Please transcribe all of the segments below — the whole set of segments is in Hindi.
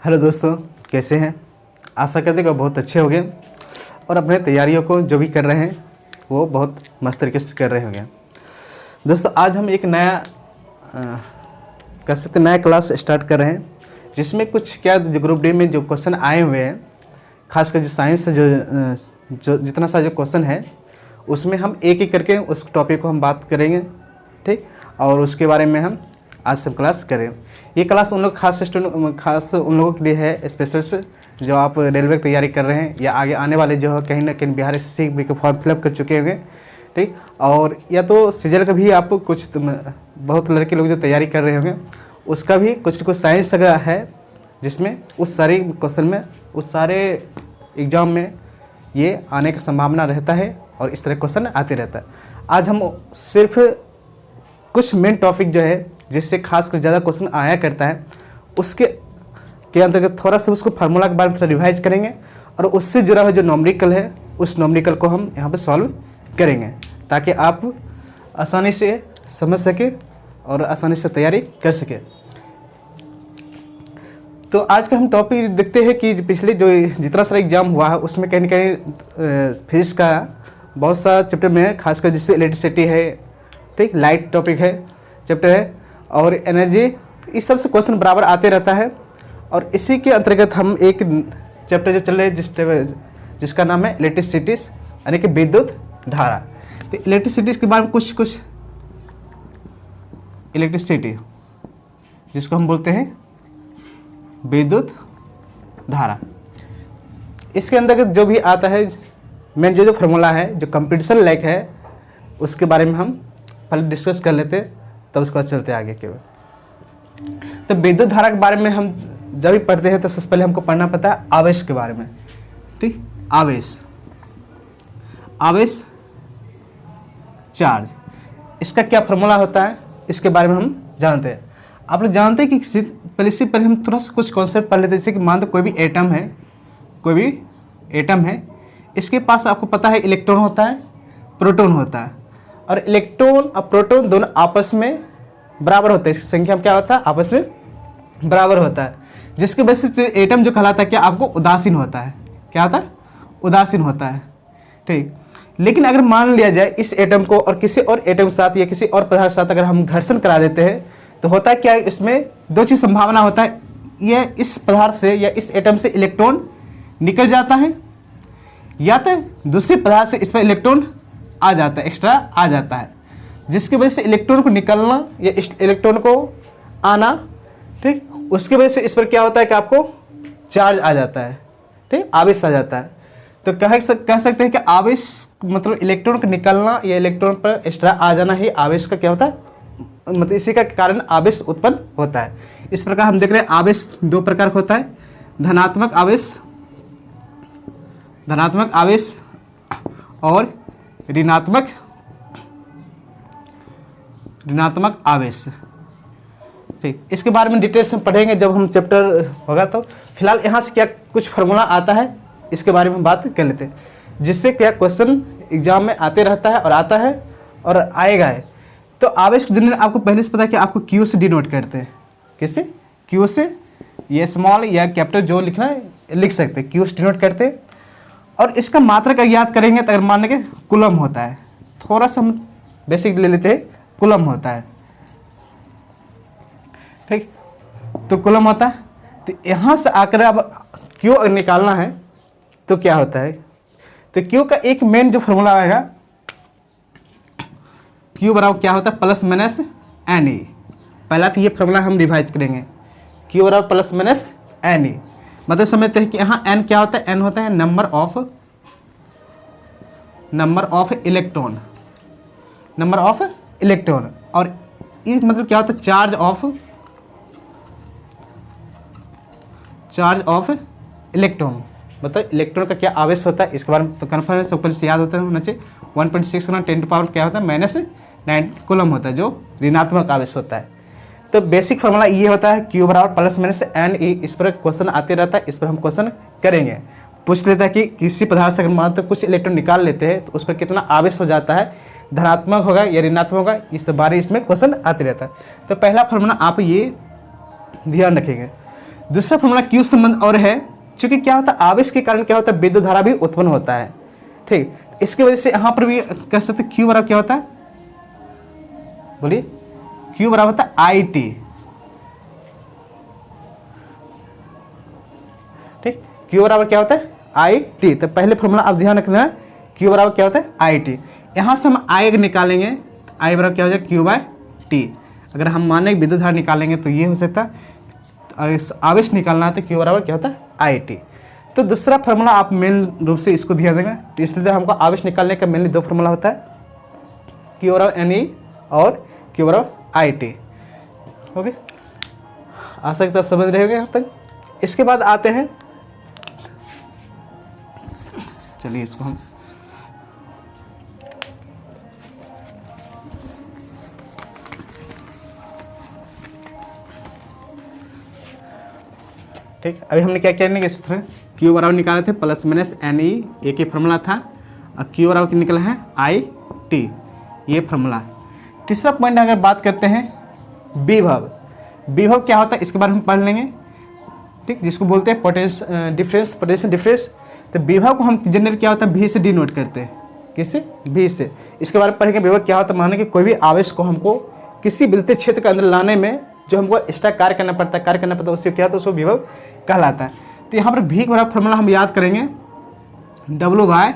हेलो दोस्तों, कैसे हैं? आशा करते हैं कि बहुत अच्छे होंगे और अपने तैयारियों को जो भी कर रहे हैं वो बहुत मस्त तरीके से कर रहे होंगे। दोस्तों, आज हम एक नया कह सकते नया क्लास स्टार्ट कर रहे हैं, जिसमें कुछ क्या जो ग्रुप डी में जो क्वेश्चन आए हुए हैं, खासकर जो साइंस से जो जितना सा जो क्वेश्चन है उसमें हम एक एक करके उस टॉपिक को हम बात करेंगे, ठीक। और उसके बारे में हम आज सब क्लास करें। ये क्लास उन लोग खास उन लोगों के लिए है, स्पेशल से जो आप रेलवे की तैयारी कर रहे हैं या आगे आने वाले जो है कहीं ना कहीं बिहार एसएससी का फॉर्म फिलअप कर चुके होंगे, ठीक। और या तो सीजल का भी आप कुछ बहुत लड़के लोग जो तैयारी कर रहे होंगे उसका भी कुछ कुछ साइंस का है, जिसमें उस सारे क्वेश्चन में उस सारे एग्ज़ाम में ये आने का संभावना रहता है और इस तरह क्वेश्चन आते रहता है। आज हम सिर्फ कुछ मेन टॉपिक जो है जिससे खासकर ज़्यादा क्वेश्चन आया करता है उसके अंतर्गत थोड़ा सा उसको फार्मूला के बारे में थोड़ा रिवाइज करेंगे और उससे जुड़ा हुआ जो नॉमरिकल है उस नॉमरिकल को हम यहाँ पे सॉल्व करेंगे, ताकि आप आसानी से समझ सके और आसानी से तैयारी कर सके। तो आज का हम टॉपिक देखते हैं कि पिछले जो जितना सारा एग्जाम हुआ है उसमें कहीं ना कहीं फिजिक्स का बहुत सा चैप्टर में, खासकर जिससे इलेक्ट्रिसिटी है, ठीक, लाइट टॉपिक है चैप्टर है और एनर्जी, इस सब से क्वेश्चन बराबर आते रहता है। और इसी के अंतर्गत हम एक चैप्टर जो चल रहे हैं जिसका नाम है इलेक्ट्रिसिटी यानी कि विद्युत धारा। तो इलेक्ट्रिसिटी के बारे में कुछ इलेक्ट्रिसिटी जिसको हम बोलते हैं विद्युत धारा, इसके अंतर्गत जो भी आता है मेन जो फार्मूला है जो कंपटीशन लाइक है उसके बारे में हम पहले डिस्कस कर लेते हैं, तब उसके बाद चलते आगे के। तो विद्युत धारा के बारे में हम जब भी पढ़ते हैं तो सबसे पहले हमको पढ़ना पड़ता है आवेश के बारे में, ठीक। आवेश चार्ज, इसका क्या फार्मूला होता है इसके बारे में हम जानते हैं। आप लोग जानते हैं कि पहले हम थोड़ा सा कुछ कॉन्सेप्ट पढ़ लेते हैं। जैसे कि मान लो कोई भी एटम है, इसके पास आपको पता है इलेक्ट्रॉन होता है, प्रोटॉन होता है, और इलेक्ट्रॉन और प्रोटॉन दोनों आपस में बराबर होते हैं। इसकी संख्या क्या होता है? आपस में बराबर होता है, जिसकी वजह से एटम जो कहलाता है क्या आपको उदासीन होता है। क्या होता है? उदासीन होता है, ठीक। लेकिन अगर मान लिया जाए इस एटम को और किसी और एटम के साथ या किसी और पदार्थ के साथ अगर हम घर्षण करा देते हैं तो होता है क्या, इसमें दो चीज़ संभावना होता है। यह इस पदार्थ से या इस एटम से इलेक्ट्रॉन निकल जाता है, या तो दूसरे पदार्थ से इस पर इलेक्ट्रॉन आ जाता है, एक्स्ट्रा आ जाता है, जिसकी वजह से इलेक्ट्रॉन को निकलना या इलेक्ट्रॉन को आना, ठीक, उसकी वजह से इस पर क्या होता है कि आपको चार्ज आ जाता है, ठीक, आवेश आ जाता है। तो कह सकते हैं कि आवेश मतलब इलेक्ट्रॉन का निकलना या इलेक्ट्रॉन पर एक्स्ट्रा आ जाना ही आवेश का क्या होता है, मतलब इसी का कारण आवेश उत्पन्न होता है। इस प्रकार हम देख रहे हैं आवेश दो प्रकार का होता है, धनात्मक आवेश और ऋणात्मक आवेश, ठीक। इसके बारे में डिटेल्स हम पढ़ेंगे जब हम चैप्टर होगा। तो फिलहाल यहाँ से क्या कुछ फार्मूला आता है इसके बारे में बात कर लेते हैं, जिससे क्या क्वेश्चन एग्जाम में आते रहता है और आता है और आएगा है। तो आवेश जनरल आपको पहले से पता है कि आपको क्यू से डिनोट करते हैं। किससे? क्यू से, ये स्मॉल या कैपिटल जो लिखना है लिख सकते हैं, क्यू से डिनोट करते हैं। और इसका मात्रक याद करेंगे तो अगर मान लेंगे कूलम होता है, थोड़ा सा हम बेसिक ले लेते हैं, कूलम होता है, ठीक। तो कूलम होता है, तो यहाँ से आकर अब क्यू अगर निकालना है तो क्या होता है, तो क्यू का एक मेन जो फार्मूला आएगा, क्यू बराबर क्या होता है, प्लस माइनस एन ई। पहला तो ये फार्मूला हम रिवाइज करेंगे, क्यू बराबर प्लस माइनस एन ई। मतलब समझते हैं कि यहाँ एन क्या होता है, एन होता है नंबर ऑफ इलेक्ट्रॉन, और ये मतलब क्या होता है, चार्ज ऑफ इलेक्ट्रॉन। मतलब इलेक्ट्रॉन का क्या आवेश होता है इसके बारे में तो कन्फर्म सब पहले से याद होना चाहिए। 1.6 × 10⁻⁹ क्या होता है, -9 कूलम होता है, जो ऋणात्मक आवेश होता है। तो बेसिक फार्मूला ये होता है क्यू बराबर प्लस माइनस एन ई। इस पर क्वेश्चन आते रहता है, इस पर हम क्वेश्चन करेंगे। पूछ लेता है कि किसी पदार्थ से अगर मान तो कुछ इलेक्ट्रॉन निकाल लेते हैं तो उस पर कितना आवेश हो जाता है, धनात्मक होगा या ऋणात्मक होगा, इस बारे इसमें क्वेश्चन आते रहता है। तो पहला फार्मूला आप ये ध्यान रखेंगे। दूसरा फॉर्मूला क्यू संबंध और है, क्योंकि क्या होता है आवेश के कारण क्या होता है विद्युत धारा भी उत्पन्न होता है। ठीक, इसकी वजह से यहाँ पर भी कह सकते क्यू बराबर क्या होता है, बोलिए, क्यू बराबर होता है आई टी। ठीक, क्यू बराबर क्या होता है आई टी। तो पहले फॉर्मूला आप ध्यान रखना है, क्यू बराबर क्या होता है आई टी। यहाँ से हम आई निकालेंगे, आई बराबर क्या हो जाएगा क्यू बाय टी। अगर हम माने विद्युत धारा निकालेंगे तो ये हो सकता है, आवेश निकालना है तो क्यू बराबर क्या होता है आई टी। तो दूसरा फार्मूला आप मेन रूप से इसको ध्यान देंगे, तो इसलिए हमको आवेश निकालने का मेनली दो फार्मूला होता है, क्यू बराबर एन ई और क्यू बराबर आई टी। ओके, आशा तक समझ रहे होंगे यहाँ तक। इसके बाद आते हैं, चलिए इसको हम ठीक, अभी हमने क्या क्या निकाले सूत्र, क्यू बराबर निकाले थे प्लस माइनस एन ई, एक ही फार्मूला था, और क्यू बराबर निकला है आई टी, ये फार्मूला। तीसरा पॉइंट अगर बात करते हैं विभव, विभव क्या होता है इसके बारे में हम पढ़ लेंगे। ठीक, जिसको बोलते हैं पोटेंशियल डिफरेंस, पोटेंशियल डिफरेंस। तो विभव को हम जनरल क्या होता है भी से डिनोट करते हैं, किससे, भी से। इसके बारे में पढ़ेंगे विभव क्या होता है, माने कि कोई भी आवेश को हमको किसी विद्युत क्षेत्र के अंदर लाने में जो हमको एक्स्ट्रा कार्य करना पड़ता है उससे क्या होता है, उसको विभव कहलाता है। तो यहाँ पर भी का फॉर्मूला हम याद करेंगे, W बाय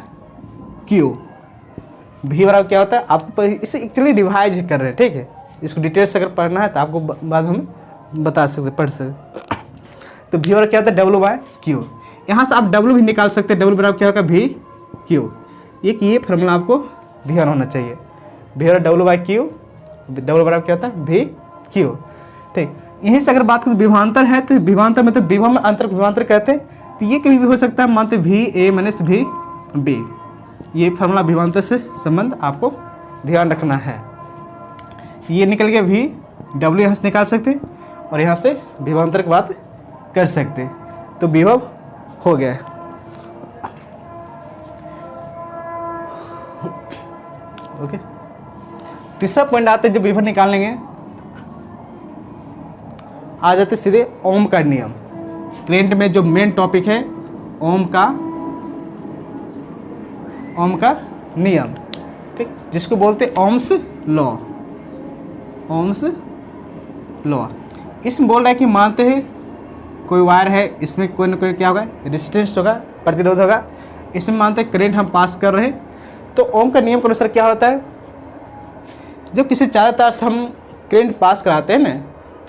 क्यू। भी बराबर क्या होता है, आपको इसे एक्चुअली डिवाइड कर रहे हैं। ठीक है, इसको डिटेल्स अगर पढ़ना है तो आपको बाद में हम बता सकते, पढ़ सकते। तो भी बराबर क्या होता है W बाय क्यू। यहाँ से आप W भी निकाल सकते हैं, W बराबर क्या होगा भी क्यू। ये फॉर्मूला आपको ध्यान होना चाहिए, भी बराबर W बाय क्यू, W बराबर क्या होता है भी क्यू। ठीक, यहीं से अगर बात करें विभवांतर है, तो विभवांतर मतलब विभव में अंतर विभवांतर कहते हैं। तो ये कभी भी हो सकता है, मानते भी ए माइनस भी बी। ये फार्मूला विभवांतर से संबंध आपको ध्यान रखना है। ये निकल गया भी, डब्ल्यू यहाँ से निकाल सकते और यहाँ से विभवांतर की बात कर सकते, तो विभव हो गया। ओके, तीसरा पॉइंट आते हैं जब विभव निकालेंगे, आ जाते सीधे ओम का नियम। करंट में जो मेन टॉपिक है ओम का नियम। ठीक, जिसको बोलते हैं ओम्स लॉ, ओम्स लॉ। इसमें बोल रहा है कि मानते हैं कोई वायर है, इसमें कोई ना कोई क्या होगा, रेजिस्टेंस होगा, प्रतिरोध होगा। इसमें मानते हैं करंट हम पास कर रहे हैं, तो ओम का नियम के अनुसार क्या होता है, जब किसी चारों तार से हम करंट पास कराते हैं ना,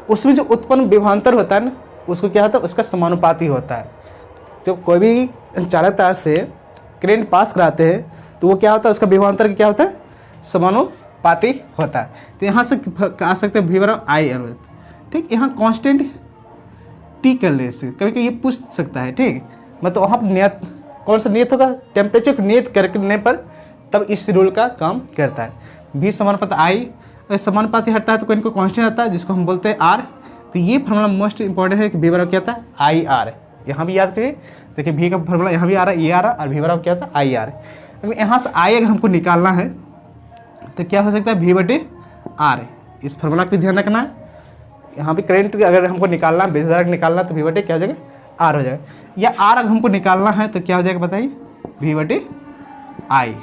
उसमें जो उत्पन्न विभवांतर होता है ना, उसको क्या होता है, उसका समानुपाती होता है। जब कोई भी चालक तार से करंट पास कराते हैं तो वो क्या होता है, उसका विभवांतर क्या होता है, समानुपाती होता है। तो यहाँ से आ सकते हैं भी बराबर आई एल। ठीक, यहाँ कांस्टेंट टी कर ले, कभी कभी ये पूछ सकता है। ठीक, मतलब वहाँ पर नियत कौन सा नियत होगा, टेम्परेचर को नियत करने पर तब इस रूल का काम करता है। भी समानुपाती आई, अगर समानुपाती हटता है तो कोई इनको कांस्टेंट आता है जिसको हम बोलते हैं आर। तो ये फार्मूला मोस्ट इंपॉर्टेंट है कि भी बराबर क्या होता है आई आर। यहाँ भी याद करिए, देखिए भी का फार्मूला यहाँ भी आ रहा है, ये आ रहा है, और भी बराबर क्या होता है आई आर। अगर यहाँ से आई अगर हमको निकालना है तो क्या हो सकता है भी बटे आर। इस फार्मूला का भी ध्यान रखना है। यहाँ भी करंट अगर हमको निकालना है, विद्युत धारा निकालना है तो भी बटे क्या हो जाएगा आर हो जाएगा, या आर अगर हमको निकालना है तो क्या हो जाएगा बताइए भी बटे आई।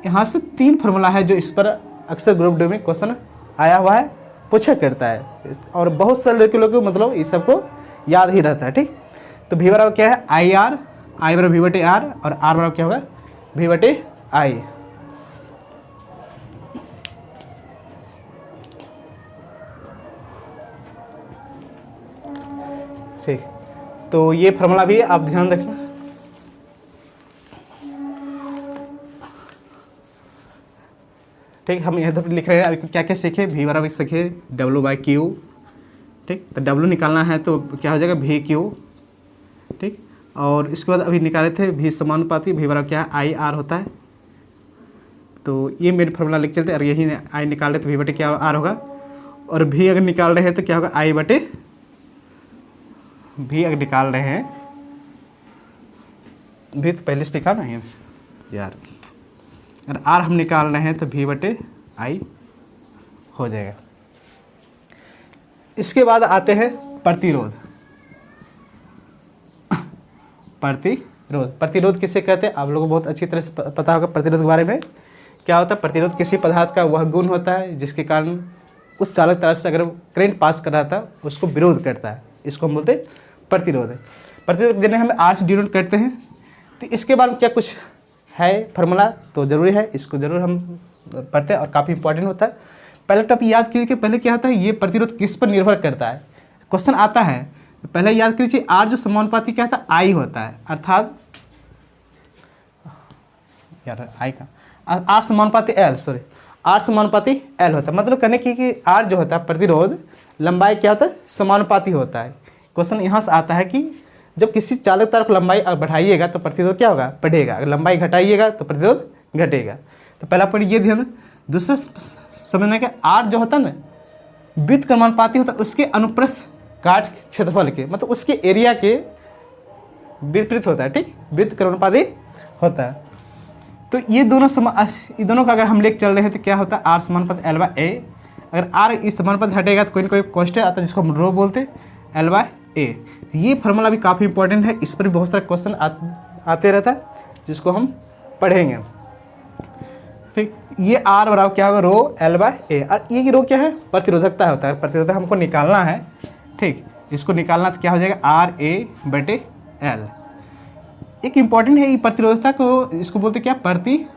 यहाँ से तीन फार्मूला है जो इस पर अक्सर ग्रुप डी में क्वेश्चन आया हुआ है, पूछा करता है, और बहुत सारे लड़के लोग को मतलब इस सबको याद ही रहता है। ठीक, तो भी बराबर क्या है आई आर, आई बराबर भी बटे आर, और आर बराबर क्या होगा भी बटे आई। ठीक, तो ये फार्मूला भी आप ध्यान रखना। ठीक, हम यहाँ पर लिख रहे हैं अभी क्या क्या सीखे, भी बराबर सीखे W बाई क्यू। ठीक, तो W निकालना है तो क्या हो जाएगा भी क्यू। ठीक, और इसके बाद अभी निकाले थे भी समानुपाती, भी बराबर क्या है आई आर होता है। तो ये मेरे फार्मूला लिख चलते, और यही आई निकाल रहे तो भी बटे क्या आर होगा, और भी अगर निकाल रहे हैं तो क्या होगा आई बटे भी। अगर निकाल रहे हैं भी तो पहले से लिखा ना यार, अगर आर हम निकाल रहे हैं तो भी बटे आई हो जाएगा। इसके बाद आते हैं प्रतिरोध। प्रतिरोध। प्रतिरोध किसे कहते हैं आप लोगों को बहुत अच्छी तरह से पता होगा। प्रतिरोध के बारे में क्या होता है, प्रतिरोध किसी पदार्थ का वह गुण होता है जिसके कारण उस चालक तार से अगर करंट पास कर रहा था उसको विरोध करता है, इसको हम बोलते हैं प्रतिरोध। प्रतिरोध जिन्हें हम आर से डिनोट करते हैं। तो इसके बारे में क्या कुछ है फार्मूला तो ज़रूरी है, इसको ज़रूर हम पढ़ते हैं और काफ़ी इंपॉर्टेंट होता है। पहले टॉपिक याद कीजिए कि पहले क्या होता है, ये प्रतिरोध किस पर निर्भर करता है। क्वेश्चन आता है तो पहले याद कीजिए आर जो समानुपाती क्या होता है, आई होता है, अर्थात यार आई का आर समानुपाती एल, सॉरी आर समानुपाती एल होता है। मतलब कहने की कि आर जो होता है प्रतिरोध लंबाई क्या होता है, समानुपाती होता है। क्वेश्चन यहाँ से आता है कि जब किसी चालक तार को लंबाई बढ़ाइएगा तो प्रतिरोध क्या होगा, बढ़ेगा, अगर लंबाई घटाइएगा तो प्रतिरोध घटेगा। तो पहला पॉइंट ये ध्यान। दूसरा समझना कि आर जो होता है ना वृत्त समानुपाती होता है उसके अनुप्रस्थ काट क्षेत्रफल के, मतलब उसके एरिया के विपरीत होता है, ठीक, वृत्त समानुपाती होता है। तो ये दोनों का अगर हम लेकर चल रहे हैं तो क्या होता है, आर समानुपाती एल बाय ए। अगर आर इस समानुपाती हटेगा तो कोई ना कोई कांस्टेंट आता है जिसको हम रो बोलते हैं, एल बाय ए। ये फार्मूला भी काफ़ी इंपॉर्टेंट है, इस पर भी बहुत सारे क्वेश्चन आते रहता है जिसको हम पढ़ेंगे। ठीक, ये आर बराबर क्या होगा, रो एल बाय ए। और ये रो क्या है, प्रतिरोधकता होता है, प्रतिरोधकता हमको निकालना है, ठीक, इसको निकालना तो क्या हो जाएगा आर ए बटे एल। एक इम्पॉर्टेंट है ये प्रतिरोधकता को, इसको बोलते क्या, प्रतिरोधकता,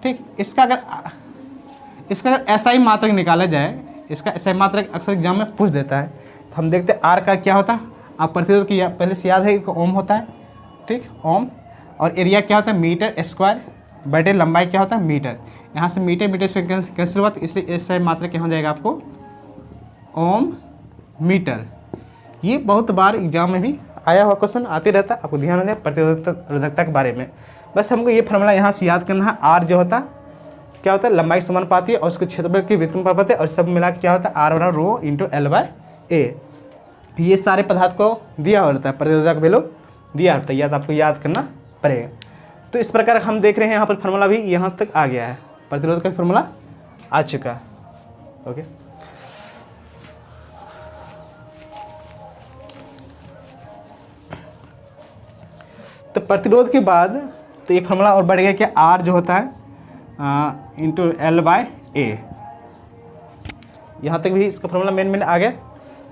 ठीक। इसका अगर एसआई मात्रक निकाला जाए, इसका एसआई मात्रक अक्सर एग्जाम में पूछ देता है। तो हम देखते हैं आर का क्या होता है, आप प्रतिरोध की पहले से याद है कि ओम होता है, ठीक, ओम, और एरिया क्या होता है मीटर स्क्वायर बटे लंबाई क्या होता है मीटर। यहाँ से मीटर से कैंसिल हुआ तो इसलिए एसआई मात्रक क्या हो जाएगा आपको ओम मीटर। ये बहुत बार एग्जाम में भी आया हुआ क्वेश्चन आते रहता है, आपको ध्यान हो जाए प्रतिरोधकता के बारे में। बस हमको ये फार्मूला यहाँ से याद करना है। आर जो होता है क्या होता है, लंबाई समानुपाती है और उसके क्षेत्रफल की वृत्त समानुपाती है, और सब मिला के क्या होता है आर बराबर रो इंटू एल बाय ए। ये सारे पदार्थ को दिया होता है, प्रतिरोधक वैल्यू दिया होता है, याद आपको याद करना पड़ेगा। तो इस प्रकार हम देख रहे हैं यहाँ पर फार्मूला भी यहाँ तक आ गया है, प्रतिरोध का फार्मूला आ चुका है। ओके, तो प्रतिरोध के बाद तो एक फार्मूला और बढ़ गया कि आर जो होता है इंटू एल बाय ए। यहाँ तक भी इसका फार्मूला मेन आ गया,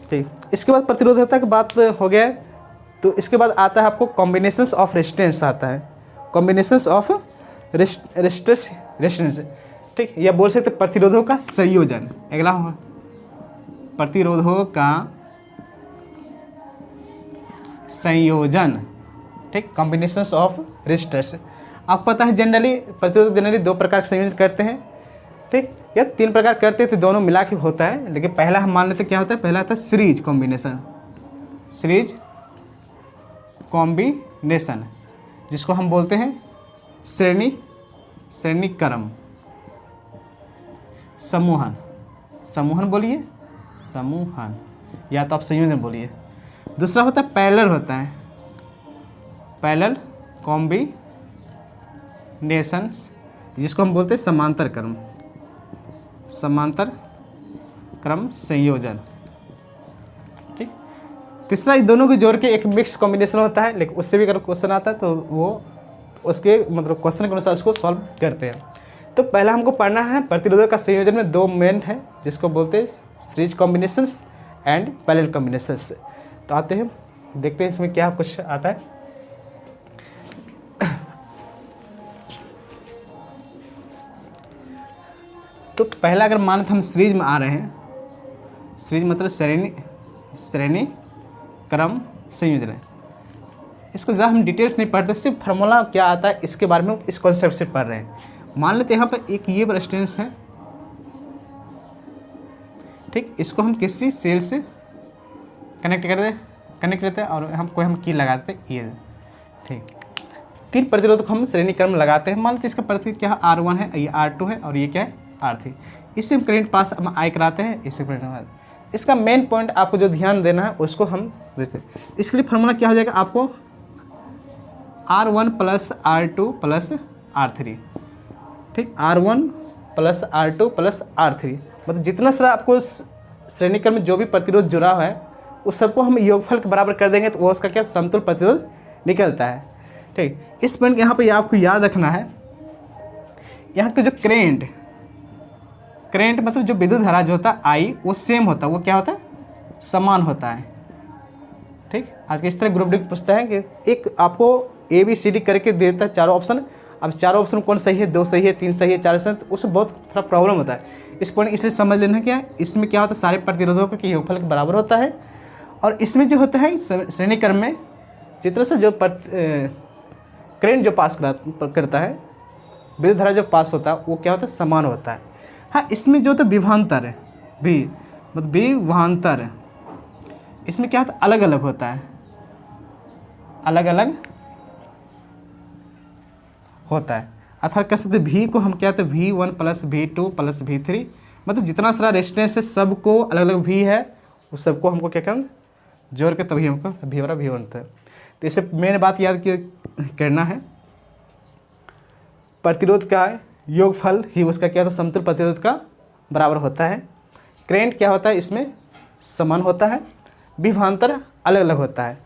ठीक। इसके बाद प्रतिरोधकता की बात हो गया, तो इसके बाद आता है आपको कॉम्बिनेशंस ऑफ रेजिस्टेंस आता है, कॉम्बिनेशंस ऑफ रेजिस्टेंस, ठीक, या बोल सकते प्रतिरोधों का संयोजन। अगला प्रतिरोधों का संयोजन, ठीक, कॉम्बिनेशंस ऑफ रेजिस्टर्स। आपको पता है जनरली प्रतिरोध जनरली दो प्रकार का संयोजन करते हैं, ठीक, या तीन प्रकार करते हैं तो दोनों मिला के होता है। लेकिन पहला हम मान लेते क्या होता है, पहला आता है सीरीज कॉम्बिनेशन, सीरीज कॉम्बिनेशन, जिसको हम बोलते हैं श्रेणी क्रम समूहन, समूहन बोलिए, समूहन, या तो आप संयोजन बोलिए। दूसरा होता है पैरेलल, होता है पैरेलल कॉम्बिनेशन, जिसको हम बोलते हैं समांतर क्रम संयोजन, ठीक। तीसरा इन दोनों को जोड़ के एक मिक्स कॉम्बिनेशन होता है, लेकिन उससे भी अगर क्वेश्चन आता है तो वो उसके मतलब क्वेश्चन के अनुसार उसको सॉल्व करते हैं। तो पहला हमको पढ़ना है प्रतिरोधों का संयोजन में दो मेन है, जिसको बोलते हैं series combinations and parallel combinations. तो आते हैं देखते हैं इसमें क्या कुछ आता है। तो पहला अगर मान हम सीरीज में आ रहे हैं, सीरीज मतलब श्रेणी क्रम संयोजन है। इसको ज़्यादा हम डिटेल्स नहीं पढ़ते, सिर्फ फार्मूला क्या आता है इसके बारे में इस कॉन्सेप्ट से पढ़ रहे हैं। मान लेते हैं यहाँ पर एक ये रेजिस्टेंस है, ठीक, इसको हम किसी सेल से कनेक्ट करते हैं और हम की लगाते हैं ये, ठीक। तीन प्रतिरोध को हम श्रेणी क्रम लगाते हैं। मान लेते इसका प्रतिरोध क्या है, R1 है, ये R2 है और ये क्या है R3। इससे हम करंट पास हम आई कराते हैं, इससे करंट। इसका मेन पॉइंट आपको जो ध्यान देना है उसको हम देखते हैं। इसके लिए फार्मूला क्या हो जाएगा आपको R1 plus R2 plus R3, ठीक, R1 plus R2 plus R3। मतलब जितना सारा आपको श्रेणी क्रम में जो भी प्रतिरोध जुड़ा हुआ है उस सबको हम योगफल के बराबर कर देंगे तो वो उसका क्या समतुल्य प्रतिरोध निकलता है। ठीक, इस पॉइंट यहाँ पे आपको याद रखना है, यहाँ का जो करेंट मतलब जो विद्युत धारा जो होता है आई, वो सेम होता है, वो क्या होता है, समान होता है। ठीक, आज के इस तरह ग्रुप डी पूछता है कि एक आपको ए बी सी डी करके देता है चारों ऑप्शन, अब चारों ऑप्शन कौन सही है, 2 सही है, 3 सही है, 4 सही है, तो उसमें बहुत थोड़ा प्रॉब्लम होता है। इस पॉइंट इसलिए समझ लेना क्या, इसमें क्या होता है, सारे प्रतिरोधों का योगफल के बराबर होता है। और इसमें जो होता है श्रेणी क्रम में जितना से जो करंट जो पास करता है, विद्युत धारा जो पास होता है वो क्या होता है, समान होता है। हाँ, इसमें जो तो विभवांतर है भी, मतलब विभवांतर इसमें क्या होता है, अलग अलग होता है, अलग अलग होता है। अर्थात कह सकते भी को हम क्या होते हैं V1 + V2 + V3, मतलब जितना सारा रेजिस्टेंस है सबको अलग अलग भी है, उस सबको हमको क्या करना, जोड़ के तभी हमको V बराबर V1 होता है। तो इसे मेन बात याद करना है, प्रतिरोध का योगफल ही उसका क्या होता है, समतुल्य प्रतिरोध का बराबर होता है। करंट क्या होता है, इसमें समान होता है, विभवांतर अलग अलग होता है।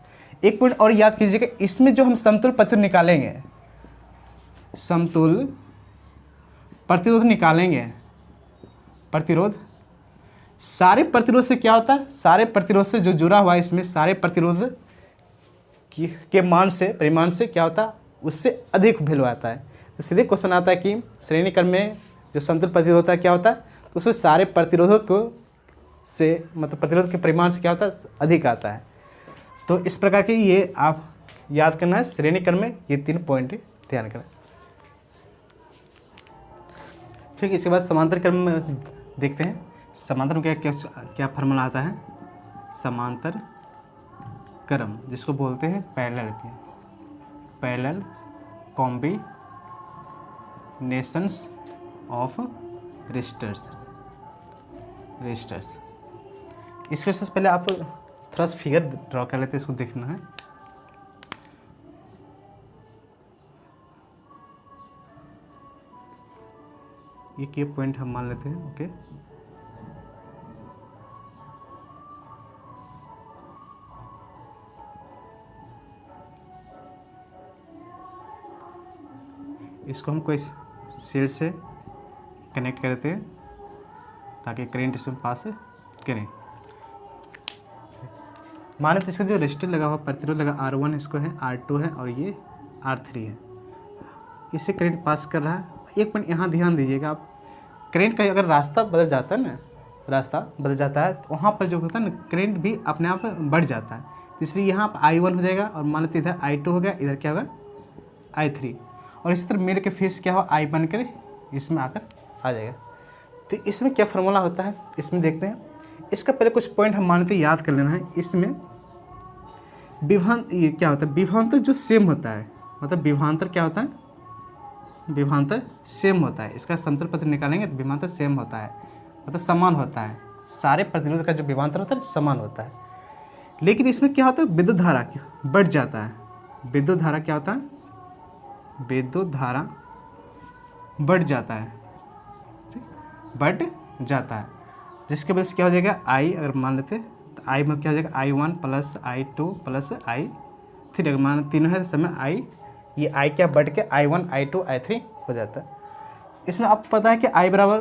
एक पॉइंट और याद कीजिएगा, इसमें जो हम समतुल्य प्रतिरोध निकालेंगे, समतुल्य प्रतिरोध निकालेंगे, प्रतिरोध सारे प्रतिरोध से क्या होता है, सारे प्रतिरोध से जो जुड़ा हुआ है इसमें सारे प्रतिरोध के मान से, परिमाण से क्या होता है, उससे अधिक वैल्यू आता है। तो सीधे क्वेश्चन आता है कि श्रेणी क्रम में जो समतुल्य प्रतिरोध होता है क्या होता है, तो उसमें सारे प्रतिरोधों को से मतलब प्रतिरोध के परिमाण से क्या होता है, अधिक आता है। तो इस प्रकार की ये आप याद करना है, श्रेणी क्रम में ये 3 पॉइंट ध्यान करें। ठीक, इसके बाद समांतर क्रम में देखते हैं। समांतर में क्या क्या क्या फार्मूला आता है, समांतर क्रम जिसको बोलते हैं पैरेलल कॉम्बिनेशंस ऑफ रेजिस्टर्स। इसके से पहले आप थोड़ा सा फिगर ड्रॉ कर लेते हैं, इसको देखना है। एक ये पॉइंट हम मान लेते हैं, ओके। इसको हम कोई सेल से कनेक्ट करते हैं ताकि करंट इसमें पास करें। माने तो इसका जो रेजिस्टर लगा हुआ, प्रतिरोध लगा R1 इसको है, R2 है और ये R3 है, इससे करंट पास कर रहा है। एक पॉइंट यहाँ ध्यान दीजिएगा आप, करंट का अगर रास्ता बदल जाता है ना, रास्ता बदल जाता है तो वहाँ पर जो होता है ना, करंट भी अपने आप बढ़ जाता है। इसलिए यहाँ पर I1 हो जाएगा और मान लेते इधर I2 हो गया, इधर क्या होगा I3, और इसी तरह मिल के फेस क्या हो, I बन कर इसमें आकर आ जाएगा। तो इसमें क्या फार्मूला होता है, इसमें देखते हैं। इसका पहले कुछ पॉइंट हम मानते याद कर लेना है। इसमें ये क्या होता है, विभवांतर जो सेम होता है, मतलब विभवांतर क्या होता है, विभवांतर सेम होता है। इसका समतुल्य प्रतिरोध निकालेंगे तो विभवांतर सेम होता है, मतलब समान होता है। सारे प्रतिरोध का जो विभवांतर होता है समान होता है। लेकिन इसमें क्या होता है, विद्युत धारा बढ़ जाता है। विद्युत धारा क्या होता है, विद्युत धारा बढ़ जाता है, बढ़ जाता है, जिसके वजह से क्या हो जाएगा, I अगर मान लेते तो I में क्या हो जाएगा, I1 + I2 + I3, अगर मान तीनों है समय I, ये I क्या बढ़ के I1 I2 I3 हो जाता है। इसमें आपको पता है कि I बराबर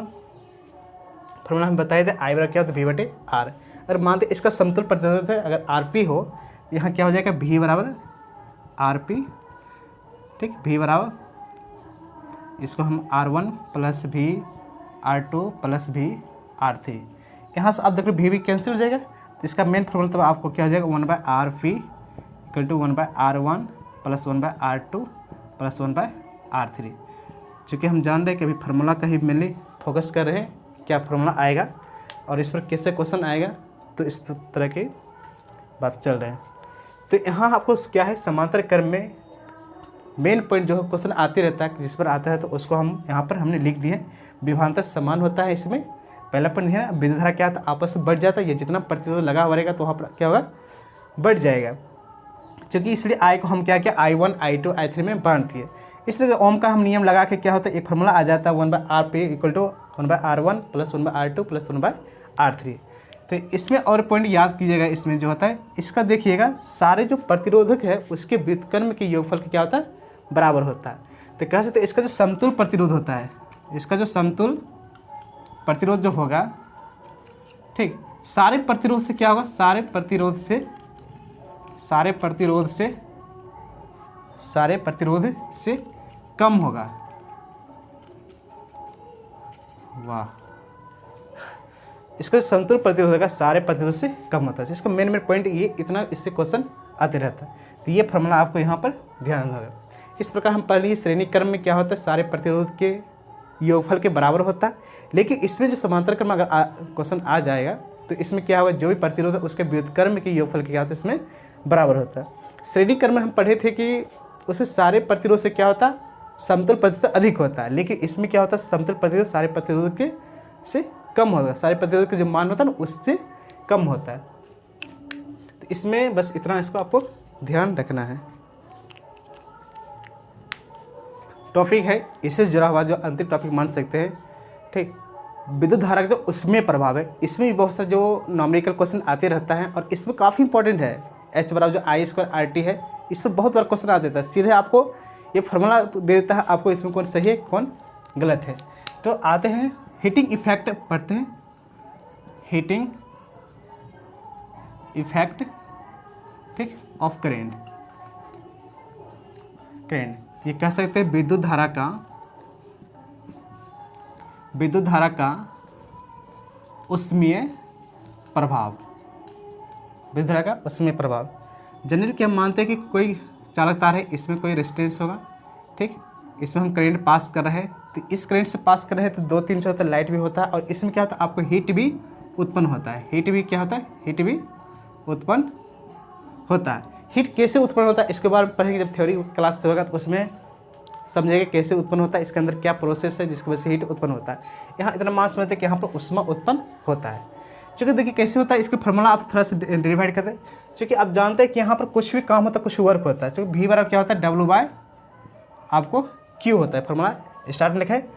फॉर्मूला हम बताए थे, I बराबर क्या होता है V/R। अगर मानते इसका समतुल्य प्रतिरोध है अगर RP हो, यहाँ क्या हो जाएगा V बराबर RP। ठीक, V बराबर इसको हम R1 + V R2 + V R3, यहाँ से आप देख लो V कैंसिल हो जाएगा। तो इसका मेन फॉर्मूला तब आपको क्या हो जाएगा, 1/RP = 1/R1 + 1/R2 + 1/R3। चूँकि हम जान रहे हैं कि अभी फार्मूला का ही मेनली फोकस कर रहे हैं, क्या फार्मूला आएगा और इस पर कैसे क्वेश्चन आएगा, तो इस तरह की बात चल रहे हैं। तो यहाँ आपको क्या है, समांतर क्रम में मेन पॉइंट जो है क्वेश्चन आते रहता है, जिस पर आता है तो उसको हम यहाँ पर हमने लिख दिए। विभवांतर समान होता है। इसमें पहला पॉइंट है विद्युत धारा क्या था, आपस में बढ़ जाता है। ये जितना प्रतिरोध लगा हुआ रहेगा तो वहाँ पर क्या होगा, बढ़ जाएगा। क्योंकि इसलिए I को हम क्या किया, I1 I2 I3 में बांट दिए। इसलिए ओम का हम नियम लगा के क्या होता है, एक फार्मूला आ जाता है 1/RP = 1/R1 + 1/R2 + 1/R3। तो इसमें और पॉइंट याद कीजिएगा, इसमें जो होता है इसका देखिएगा सारे जो प्रतिरोधक है उसके व्युत्क्रम के योगफल का क्या होता है, बराबर होता है। तो कह सकते हैं इसका जो समतुल प्रतिरोध होता है, इसका जो समतुल प्रतिरोध जो होगा, ठीक, सारे प्रतिरोध से क्या होगा, सारे प्रतिरोध से कम होगा। वाह, इसका समतुल प्रतिरोध होगा सारे प्रतिरोध से कम होता है। इसका मेन पॉइंट ये इतना, इससे क्वेश्चन आते रहता है। तो ये फॉर्मूला आपको यहाँ पर ध्यान होगा। इस प्रकार हम पहले श्रेणी क्रम में क्या होता है, सारे प्रतिरोध के योगफल के बराबर होता है। लेकिन इसमें जो समांतर क्रम अगर क्वेश्चन आ जाएगा तो इसमें क्या होगा, जो भी प्रतिरोध है उसके व्युत्क्रम के योगफल के क्या होता है, इसमें बराबर होता है। श्रेणी क्रम में हम पढ़े थे कि उसमें सारे प्रतिरोध से क्या होता है, समतुल प्रतिरोध अधिक होता है। लेकिन इसमें क्या होता है, समतुल प्रतिरोध सारे प्रतिरोध के से कम होता है, सारे प्रतिरोध का जो मान होता है ना उससे कम होता है। तो इसमें बस इतना, इसको आपको ध्यान रखना है। टॉपिक है इससे जुड़ा हुआ जो अंतिम टॉपिक मान सकते हैं, ठीक, विद्युत धारा का जो उसमें प्रभाव है। इसमें भी बहुत सारे जो न्यूमेरिकल क्वेश्चन आते रहता है और इसमें काफ़ी इंपॉर्टेंट है। H बराबर जो I² RT है, इस पर बहुत बार क्वेश्चन आ देता है। सीधे आपको ये फार्मूला दे देता है, आपको इसमें कौन सही है कौन गलत है। तो आते हैं हीटिंग इफेक्ट पढ़ते हैं। हीटिंग इफेक्ट, ठीक, ऑफ करेंट। ये कह सकते हैं विद्युत धारा का उष्मीय प्रभाव। विद्युत धारा का उष्मीय प्रभाव जनरली क्या हम मानते हैं कि कोई चालक तार है, इसमें कोई रेजिस्टेंस होगा, ठीक, इसमें हम करंट पास कर रहे हैं। तो इस करंट से पास कर रहे हैं तो 2-3 से होता है, लाइट भी होता है और इसमें क्या होता है, आपको हीट भी उत्पन्न होता है। हीट भी क्या होता है, हीट भी उत्पन्न होता है। हीट कैसे उत्पन्न होता है इसके बारे में पढ़ेंगे, जब थ्योरी क्लास से होगा तो उसमें समझेंगे कैसे उत्पन्न होता है, इसके अंदर क्या प्रोसेस है जिसकी वजह से हीट उत्पन्न होता है। यहाँ इतना मान समझते हैं कि यहाँ पर ऊष्मा उत्पन्न होता है। चूँकि देखिए कैसे होता है, इसके फार्मूला आप थोड़ा सा डिवाइड करते हैं। क्योंकि आप जानते हैं कि यहाँ पर कुछ भी काम होता है, कुछ वर्क होता है। क्योंकि V बराबर क्या होता है, W/ आपको Q होता है। फार्मूला स्टार्ट में लिखा है,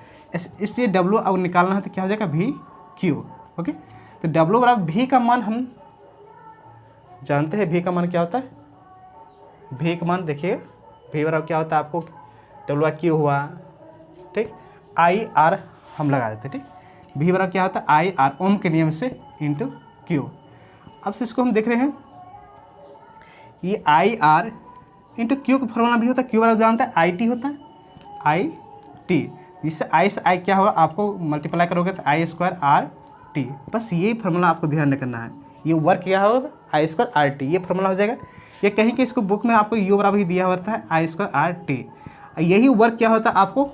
इसलिए W अब निकालना है तो क्या हो जाएगा, VQ। ओके, तो W बराबर V का मान हम जानते हैं। V का मान क्या होता है, V का मान देखिए, V बराबर क्या होता है आपको, WQ हुआ, ठीक, IR हम लगा देते, ठीक। V बराबर क्या होता है, IR ओम के नियम से इंटू Q। अब से इसको हम देख रहे हैं, ये IR इंटू Q का फॉर्मूला भी होता है। Q बराबर जानते हैं IT होता है, IT, जिससे I से I क्या होगा, आपको मल्टीप्लाई करोगे तो I² RT। बस ये फार्मूला आपको ध्यान रखना है। ये वर्क क्या होगा, I² RT, ये फार्मूला हो जाएगा। ये कहीं कि इसको बुक में आपको U बराबर ही दिया होता है, I² RT। यही वर्क क्या होता है, आपको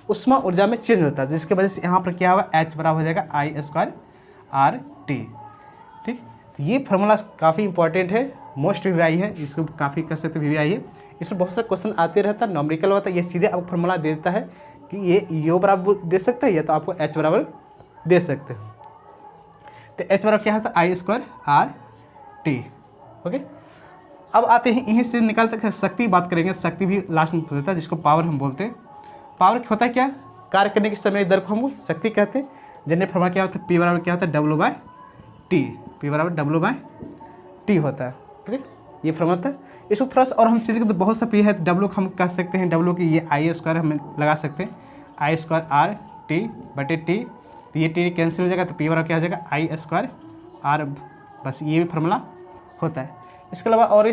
उष्मा ऊर्जा में चेंज होता है, जिसकी वजह से यहाँ पर क्या होगा, H बराबर हो जाएगा I² RT, ठीक। ये फार्मूला काफ़ी इंपॉर्टेंट है, मोस्ट VVI है, इसको काफ़ी कह सकते VVI है। इसमें बहुत सारे क्वेश्चन आते रहता है, न्यूमेरिकल होता है। ये सीधे आपको फार्मूला दे देता है कि ये U बराबर दे सकता है या तो आपको H बराबर दे सकते हैं। तो H बराबर क्या होता है, I² RT। ओके, अब आते हैं यहीं से निकालते हैं शक्ति बात करेंगे। शक्ति भी लास्ट में होता है, जिसको पावर हम बोलते हैं। पावर होता है क्या, कार्य करने के समय दर को हम शक्ति कहते हैं। जनरल फॉर्मूला क्या होता है, P बराबर क्या होता है, W/T। P बराबर W/T होता है, ठीक है। ये फॉर्मूला होता है। इसको थोड़ा सा और हम चीज़ें तो बहुत सा P है, तो W को हम कह सकते हैं, W की ये I² हम लगा सकते हैं, I² RT/T। तो ये T कैंसिल हो जाएगा, तो P बराबर क्या हो जाएगा, I² R। बस ये भी फार्मूला होता है। इसके अलावा और,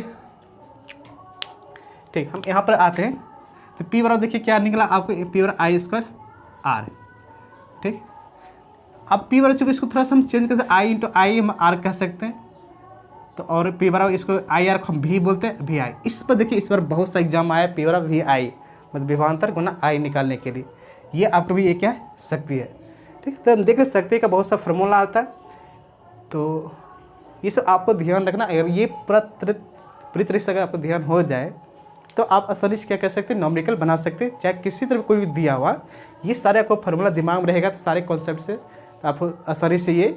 ठीक, हम यहाँ पर आते हैं तो P बराबर देखिए क्या निकला आपको, P बराबर I² R, ठीक। अब P बराबर चूँकि इसको थोड़ा सा हम चेंज करते हैं, I इंटू I हम R कह सकते हैं। तो और P बराबर इसको IR को हम V बोलते हैं, VI। इस पर देखिए इस बार बहुत सा एग्जाम आया, P बराबर VI, मतलब विभवांतर गुना I निकालने के लिए। ये आपको भी ये क्या है, शक्ति है, ठीक। तो हम देख रहे शक्ति का बहुत सा फार्मूला आता है, तो ये सब आपको ध्यान रखना। अगर ये पूरी तरह से अगर आपको ध्यान हो जाए तो आप आसानी से क्या कर सकते हैं, न्यूमेरिकल बना सकते हैं, चाहे किसी तरह कोई भी दिया हुआ। ये सारे आपको फार्मूला दिमाग में रहेगा तो सारे कॉन्सेप्ट से आप आसानी से ये